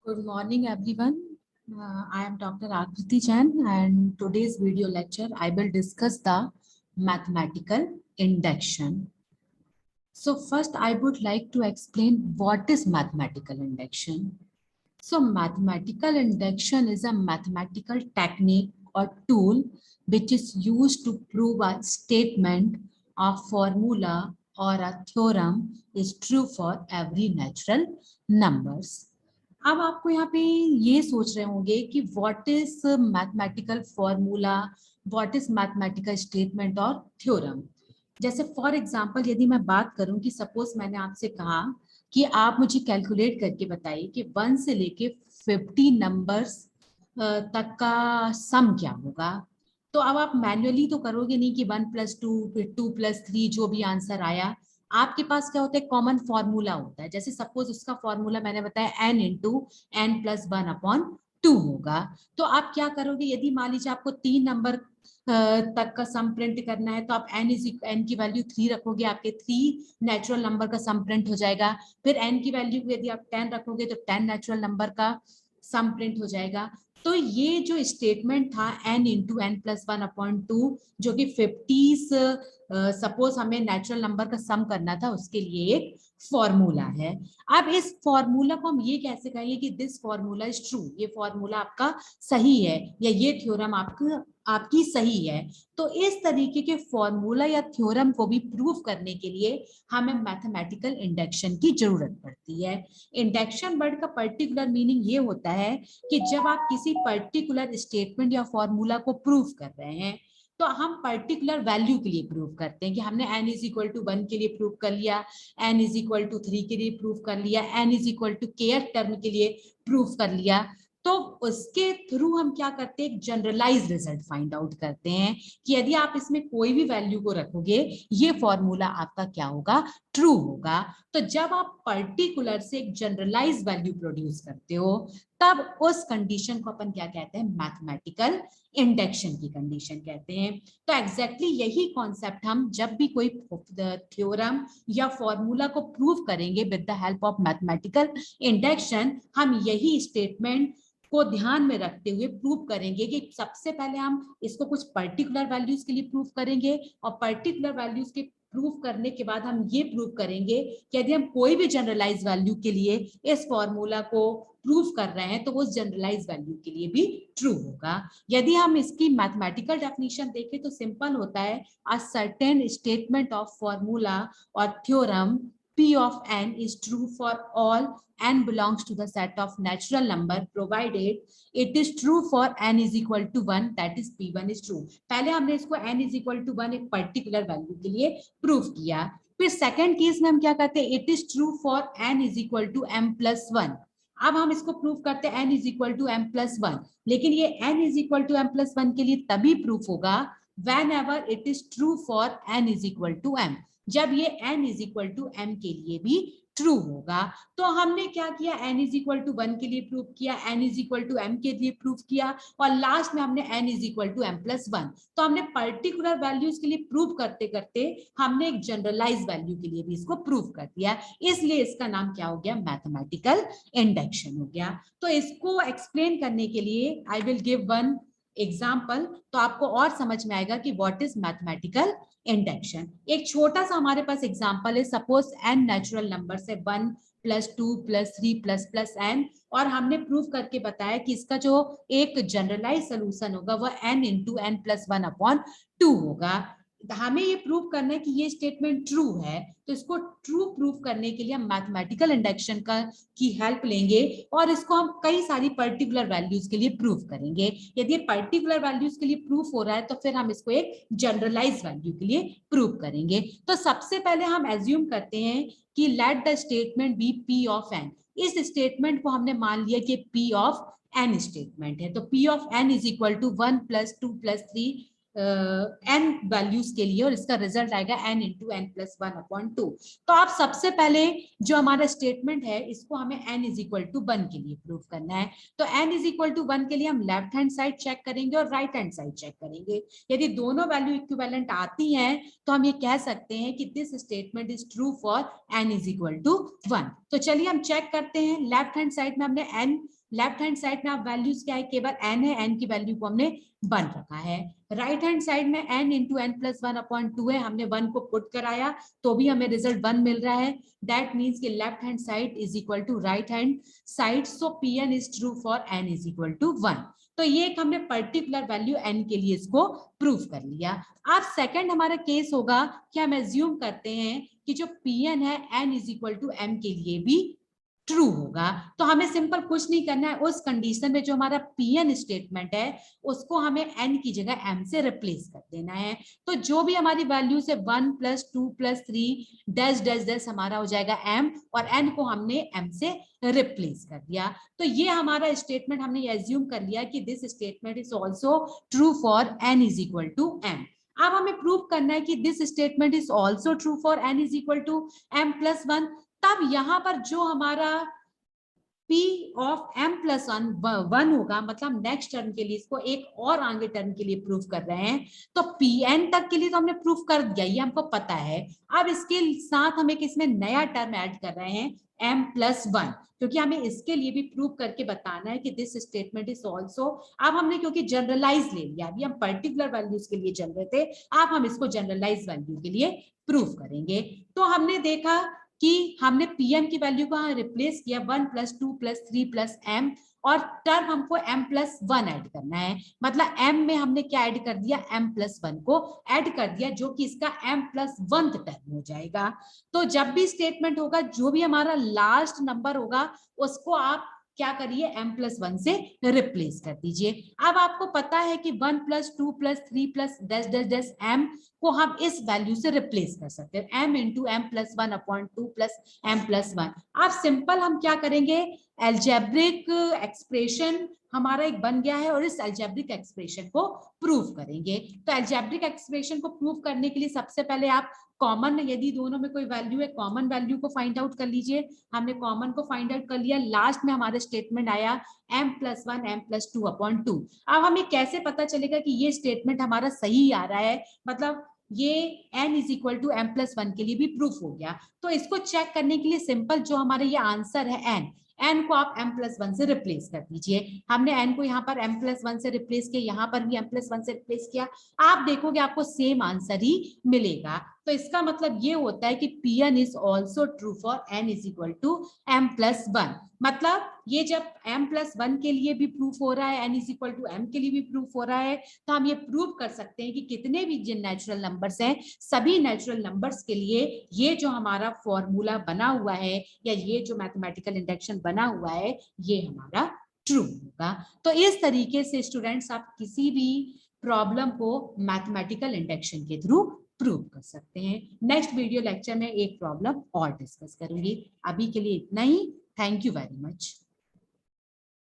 Good morning, everyone. I am Dr. Akriti Jain, and today's video lecture I will discuss the mathematical induction. So first, I would like to explain what is mathematical induction. So mathematical induction is a mathematical technique or tool which is used to prove a statement, a formula, or a theorem is true for every natural numbers. अब आपको यहाँ पे ये सोच रहे होंगे कि what is mathematical formula, what is mathematical statement और थ्योरम। जैसे फॉर एग्जांपल यदि मैं बात करूं कि सपोज मैंने आपसे कहा कि आप मुझे कैलकुलेट करके बताइए कि 1 से लेके 50 नंबर्स तक का सम क्या होगा। तो अब आप मैन्युअली तो करोगे नहीं कि 1+2 फिर 2+3 जो भी आंसर आया। आपके पास क्या होता है, कॉमन फॉर्मूला होता है। जैसे सपोज उसका फॉर्मूला मैंने बताया n × n+1/2 होगा। तो आप क्या करोगे, यदि मान लीजिए आपको 3 नंबर तक का सम प्रिंट करना है तो आप n की वैल्यू 3 रखोगे, आपके 3 नेचुरल नंबर का सम प्रिंट हो जाएगा। फिर n की वैल्यू यदि आप 10 रखोगे तो 10 नेचुरल नंबर का सम प्रिंट हो जाएगा। तो ये जो स्टेटमेंट था n × n+1/2 जो कि 50 सपोज हमें नेचुरल नंबर का सम करना था, उसके लिए एक फॉर्मूला है। अब इस फॉर्मूला को हम ये कैसे कहेंगे कि दिस फॉर्मूला इज ट्रू, ये फॉर्मूला आपका सही है या ये थ्योरम आपकी सही है। तो इस तरीके के फॉर्मूला या थ्योरम को भी प्रूव करने के लिए हमें मैथमेटिकल इंडक्शन की जरूरत पड़ती है। इंडक्शन वर्ड का पर्टिकुलर मीनिंग ये होता है कि जब आप किसी पर्टिकुलर स्टेटमेंट या फॉर्मूला को प्रूव कर रहे हैं तो हम पर्टिकुलर वैल्यू के लिए प्रूव करते हैं कि हमने n = 1 के लिए प्रूव कर लिया, n = 3 के लिए प्रूव कर लिया, n = kth टर्म के लिए प्रूव कर लिया। तो उसके थ्रू हम क्या करते हैं, एक जनरलाइज रिजल्ट फाइंड आउट करते हैं कि यदि आप इसमें कोई भी वैल्यू को रखोगे ये फॉर्मूला आपका क्या होगा, ट्रू होगा। तो जब आप पर्टिकुलर से एक जनरलाइज वैल्यू प्रोड्यूस करते हो तब उस कंडीशन को अपन क्या कहते हैं, मैथमेटिकल इंडक्शन की कंडीशन कहते हैं। तो एग्जैक्टली यही कॉन्सेप्ट हम जब भी कोई थ्योरम या फॉर्मूला को प्रूव करेंगे with the help of mathematical induction, हम यही स्टेटमेंट को ध्यान में रखते हुए प्रूव करेंगे कि सबसे पहले हम इसको कुछ पर्टिकुलर वैल्यूज के लिए प्रूव करेंगे और पर्टिकुलर वैल्यूज के प्रूव करने के बाद हम ये प्रूव करेंगे कि यदि हम कोई भी जनरलाइज वैल्यू के लिए इस फॉर्मूला को प्रूव कर रहे हैं तो वो जनरलाइज वैल्यू के लिए भी ट्रू होगा। यदि हम इसकी मैथमेटिकल डेफिनेशन देखें तो सिंपल होता है, a certain statement of formula और theorem P of n is true for all n belongs to the set of natural number provided it is true for n = 1, that is P1 is true। पहले हमने इसको n = 1 एक particular value के लिए prove किया। फिर second case में हम क्या करते हैं, it is true for n = m+1। अब हम इसको प्रूव करते हैं n = m+1, लेकिन ये n = m+1 के लिए तभी प्रूफ होगा whenever it is true for n = m, जब ये n = m के लिए भी ट्रू होगा। तो हमने क्या किया, n = 1 के लिए प्रूव किया, n = m के लिए प्रूव किया और लास्ट में हमने n = m+1। तो हमने पर्टिकुलर वैल्यूज के लिए प्रूव करते करते हमने एक जनरलाइज वैल्यू के लिए भी इसको प्रूव कर दिया, इसलिए इसका नाम क्या हो गया, मैथमेटिकल इंडक्शन हो गया। तो इसको एक्सप्लेन करने के लिए I will give one example, तो आपको और समझ में आएगा कि व्हाट इज मैथमेटिकल इंडक्शन। एक छोटा सा हमारे पास एग्जांपल है, सपोज n नेचुरल नंबर से 1 + 2 + 3 + n, और हमने प्रूव करके बताया कि इसका जो एक जनरलाइज सोल्यूशन होगा वह n × n+1/2 होगा। हमें ये प्रूव करना है कि ये स्टेटमेंट ट्रू है, तो इसको ट्रू प्रूव करने के लिए हम मैथमेटिकल इंडक्शन की हेल्प लेंगे और इसको हम कई सारी पर्टिकुलर वैल्यूज के लिए प्रूव करेंगे। यदि पर्टिकुलर वैल्यूज के लिए प्रूफ हो रहा है तो फिर हम इसको एक जनरलाइज वैल्यू के लिए प्रूव करेंगे। तो सबसे पहले हम एज्यूम करते हैं कि let the statement be P of n। इस स्टेटमेंट को हमने मान लिया कि P of n स्टेटमेंट है, तो P of n = 1 + 2 + 3 n values के लिए और इसका रिजल्ट आएगा n इंटू एन प्लस 1/2। तो आप सबसे पहले जो हमारा स्टेटमेंट है इसको हमें n इज इक्वल टू 1 के लिए प्रूव करना है। तो n इज इक्वल टू 1 के लिए हम लेफ्ट हैंड साइड चेक करेंगे और राइट हैंड साइड चेक करेंगे। यदि दोनों वैल्यू इक्विवेलेंट आती हैं तो हम ये कह सकते हैं कि this statement is true for n is equal to 1। तो चलिए हम चेक करते हैं। लेफ्ट हैंड साइड में हमने n, लेफ्ट हैंड साइड में आप वैल्यूज क्या है, केवल n है, n की वैल्यू को हमने 1 रखा है। राइट हैंड साइड में n इंटू एन प्लस 1/2 है, हमने 1 को पुट कराया तो भी हमें रिजल्ट 1 मिल रहा है। दैट मीन्स कि left hand side is equal to right hand side, so Pn is true for n is equal to 1। तो ये एक हमने पर्टिकुलर वैल्यू n के लिए इसको प्रूव कर लिया। अब सेकंड हमारा केस होगा कि हम एज्यूम करते हैं कि जो Pn है n is equal to m के लिए भी ट्रू होगा। तो हमें सिंपल कुछ नहीं करना है, उस कंडीशन में जो हमारा Pn स्टेटमेंट है उसको हमें n की जगह m से रिप्लेस कर देना है। तो जो भी हमारी वैल्यू से 1 + 2 + 3 डैश डैश डैश हमारा हो जाएगा m, और n को हमने m से रिप्लेस कर दिया। तो ये हमारा स्टेटमेंट हमने एज्यूम कर लिया कि this statement is also true for n is equal to m। अब हमें प्रूव करना है कि this statement is also true for n is equal to m + 1। तब यहां पर जो हमारा P ऑफ m + 1 होगा, मतलब नेक्स्ट टर्म के लिए इसको एक और आगे टर्म के लिए प्रूफ कर रहे हैं। तो Pn तक के लिए तो हमने प्रूफ कर दिया, ये हमको पता है। अब इसके साथ हम एक इसमें नया टर्म ऐड कर रहे हैं m + 1, क्योंकि हमें इसके लिए भी प्रूफ करके बताना है कि दिस स्टेटमेंट इज ऑल्सो। अब हमने क्योंकि जनरलाइज ले लिया, अभी हम पर्टिकुलर वैल्यूज के लिए चल रहे थे, अब हम इसको जनरलाइज वैल्यू के लिए प्रूफ करेंगे। तो हमने देखा कि हमने Pm की वैल्यू को रिप्लेस किया 1 + 2 + 3 + m, और टर्म हमको m + 1 ऐड करना है। मतलब m में हमने क्या ऐड कर दिया, m + 1 को ऐड कर दिया, जो कि इसका m + 1th टर्म हो जाएगा। तो जब भी स्टेटमेंट होगा, जो भी हमारा लास्ट नंबर होगा उसको आप क्या करिए, m + 1 से रिप्लेस कर दीजिए। अब आपको पता है कि 1 + 2 + 3 + डैश डैश डैश m को हम इस वैल्यू से रिप्लेस कर सकते हैं, m इंटू m + 1/2 + m + 1। अब सिंपल हम क्या करेंगे, एल्जेब्रिक एक्सप्रेशन हमारा एक बन गया है और इस एल्जेब्रिक एक्सप्रेशन को प्रूव करेंगे। तो एल्जेब्रिक एक्सप्रेशन को प्रूव करने के लिए सबसे पहले आप कॉमन, यदि दोनों में कोई वैल्यू है, कॉमन वैल्यू को फाइंड आउट कर लीजिए। हमने कॉमन को फाइंड आउट कर लिया, लास्ट में हमारा स्टेटमेंट आया m + 1 m + 2/2। अब हमें कैसे पता चलेगा कि ये स्टेटमेंट हमारा सही आ रहा है, मतलब ये n is equal to m + 1 के लिए भी प्रूफ हो गया। तो इसको चेक करने के लिए सिंपल जो हमारा ये आंसर है n को आप m + 1 से रिप्लेस कर दीजिए। हमने n को यहाँ पर m + 1 से रिप्लेस किया, यहाँ पर भी m + 1 से रिप्लेस किया, आप देखोगे आपको सेम आंसर ही मिलेगा। तो इसका मतलब ये होता है कि Pn is also true for n is equal to m + 1। मतलब ये जब m + 1 के लिए भी प्रूफ हो रहा है, n is equal to m के लिए भी प्रूफ हो रहा है, तो हम ये प्रूव कर सकते हैं कि कितने भी जिन नेचुरल नंबर्स हैं, सभी नेचुरल नंबर्स के लिए ये जो हमारा फॉर्मूला बना हुआ है या ये जो मैथमेटिकल इंडक्शन बना हुआ है, ये हमारा ट्रू होगा। तो इस तरीके से स्टूडेंट्स आप किसी भी प्रॉब्लम को मैथमेटिकल इंडक्शन के थ्रू प्रूव कर सकते हैं। नेक्स्ट वीडियो लेक्चर में एक प्रॉब्लम और डिस्कस करूंगी। अभी के लिए इतना ही। Thank you very much.